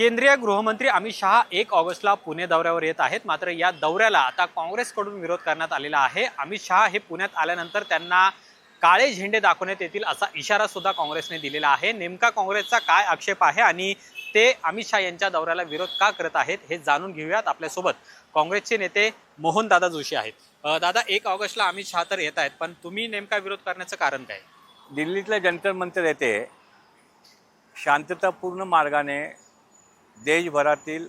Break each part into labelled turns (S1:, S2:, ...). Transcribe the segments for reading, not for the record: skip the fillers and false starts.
S1: केंद्रीय गृहमंत्री अमित शहा 1 ऑगस्टला पुणे दौऱ्यावर येत आहेत। मात्र या दौऱ्याला आता काँग्रेसकडून विरोध करण्यात आलेला आहे। अमित शहा हे पुण्यात आल्यानंतर त्यांना काळे झेंडे दाखवण्यात येतील असा इशारा सुद्धा काँग्रेसने दिलेला आहे। नेमका काँग्रेसचा काय आक्षेप आहे आणि ते अमित शहा यांच्या दौऱ्याला विरोध का करत आहेत हे जाणून घेऊयात। आपल्यासोबत काँग्रेसचे नेते मोहनदादा जोशी आहेत। दादा, 1 ऑगस्टला अमित शहा तर येत आहेत, पण तुम्ही नेमका विरोध करण्याचं कारण काय?
S2: दिल्लीतल्या जंतर मंतर येथे शांततापूर्ण मार्गाने देशभरातील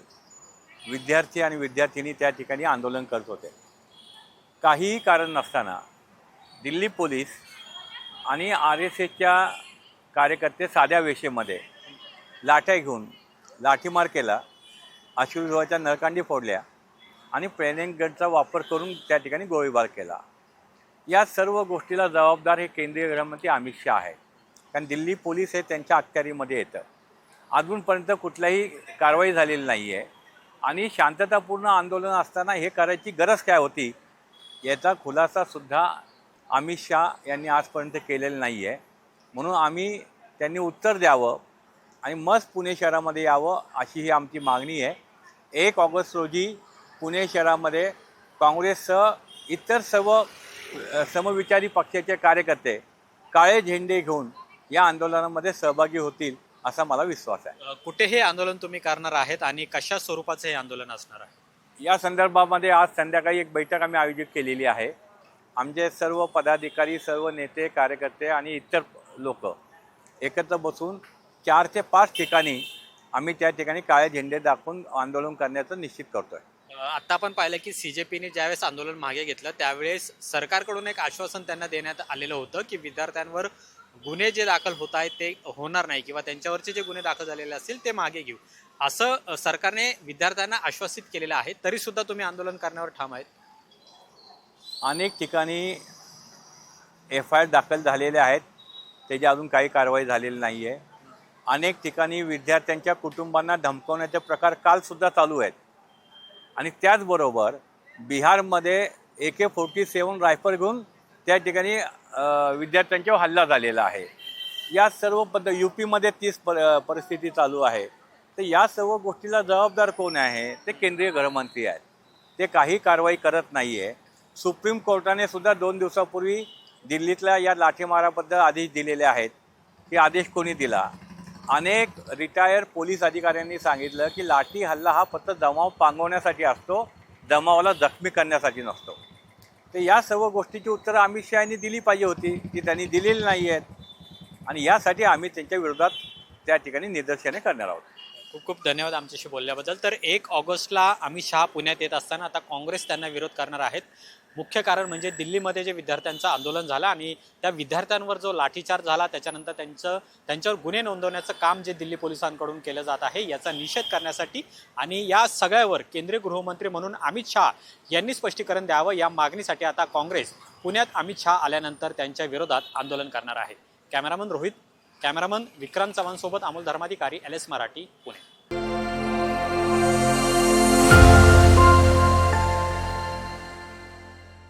S2: विद्यार्थी आणि विद्यार्थिनी त्या ठिकाणी आंदोलन करत होते। काहीही कारण नसताना दिल्ली पोलीस आणि RSSच्या कार्यकर्ते साध्या वेशेमध्ये लाठ्या घेऊन लाठीमार केला, अश्रुधुराच्या नळकांडी फोडल्या आणि प्रेनेंट गनचा वापर करून त्या ठिकाणी गोळीबार केला। या सर्व गोष्टीला जबाबदार हे केंद्रीय गृहमंत्री अमित शहा आहे, कारण दिल्ली पोलीस हे त्यांच्या अखत्यारीमध्ये येतं। अजूनपर्यंत कुठलाही कारवाई झालेली नाही आहे आणि शांततापूर्ण आंदोलन असताना हे करायची गरज काय होती याचा खुलासासुद्धा अमित शहा यांनी आजपर्यंत केलेला नाही आहे। म्हणून त्यांनी उत्तर द्यावं आणि मग पुणे शहरामध्ये यावं अशी ही आमची मागणी आहे। 1 ऑगस्ट रोजी पुणे शहरामध्ये काँग्रेससह इतर सर्व समविचारी पक्षाचे कार्यकर्ते काळे झेंडे घेऊन या आंदोलनामध्ये सहभागी होतील असा मला विश्वास आहे।
S1: कुठे हे आंदोलन तुम्ही करणार आहेत आणि कशा स्वरूपाचे हे आंदोलन असणार आहे?
S2: या संदर्भामध्ये आज संध्याकाळी एक बैठक आम्ही आयोजित केलेली आहे। आमचे सर्व पदाधिकारी, सर्व नेते, कार्यकर्ते आणि इतर लोक एकत्र बसून 4 ते 5 ठिकाणी आम्ही त्या ठिकाणी काळे झेंडे दाखवून आंदोलन करण्याचं निश्चित करतोय।
S1: आता आपण पाहिलं की CJPने ज्यावेळेस आंदोलन मागे घेतलं त्यावेळेस सरकारकडून एक आश्वासन त्यांना देण्यात आलेलं होतं की विद्यार्थ्यांवर गुन्हे जे दाखल होत आहेत ते होणार नाही किंवा त्यांच्यावरचे जे गुन्हे दाखल झालेले असतील ते मागे घेऊ, असं सरकारने विद्यार्थ्यांना आश्वासित केलेलं आहे। तरी सुद्धा तुम्ही आंदोलन करण्यावर ठाम आहेत?
S2: अनेक ठिकाणी FIR दाखल झालेले आहेत, त्याची अजून काही कारवाई झालेली नाही आहे। अनेक ठिकाणी विद्यार्थ्यांच्या कुटुंबांना धमकवण्याचे प्रकार कालसुद्धा चालू आहेत आणि त्याचबरोबर बिहारमध्ये AK-47 रायफल घेऊन त्या ठिकाणी विद्यार्थ्यांच्यावर हल्ला झालेला आहे। या सर्व UPमध्ये तीच परिस्थिती चालू आहे। तर या सर्व गोष्टीला जबाबदार कोण आहे? ते केंद्रीय गृहमंत्री आहेत। ते काही कारवाई करत नाही आहे। सुप्रीम कोर्टाने सुद्धा 2 दिवसापूर्वी दिल्लीतल्या या लाठीमाराबद्दल आदेश दिलेले आहेत की आदेश कोणी दिला? अनेक रिटायर पोलीस अधिकाऱ्यांनी सांगितलं की लाठी हल्ला हा फक्त जमाव पांगवण्यासाठी असतो, जमावाला जखमी करण्यासाठी नसतो। तर या सर्व गोष्टीची उत्तरं अमित शहा यांनी दिली पाहिजे होती, ती त्यांनी दिलेली नाही आहेत आणि यासाठी आम्ही त्यांच्या विरोधात त्या ठिकाणी निदर्शने करणार आहोत।
S1: खूप खूप धन्यवाद आमच्याशी बोलल्याबद्दल। तर 1 ऑगस्टला अमित शहा पुण्यात येत असताना आता काँग्रेस त्यांना विरोध करणार आहेत। मुख्य कारण म्हणजे दिल्लीमध्ये जे विद्यार्थ्यांचं आंदोलन झालं आणि त्या विद्यार्थ्यांवर जो लाठीचार्ज झाला त्याच्यानंतर त्यांच्यावर गुन्हे नोंदवण्याचं काम जे दिल्ली पोलिसांकडून केलं जात आहे याचा निषेध करण्यासाठी आणि या सगळ्यावर केंद्रीय गृहमंत्री म्हणून अमित शहा यांनी स्पष्टीकरण द्यावं या मागणीसाठी आता काँग्रेस पुण्यात अमित शहा आल्यानंतर त्यांच्या विरोधात आंदोलन करणार आहे। कॅमेरामन रोहित, कॅमेरामन विक्रांत चव्हाणसोबत अमोल धर्माधिकारी, LS मराठी, पुणे।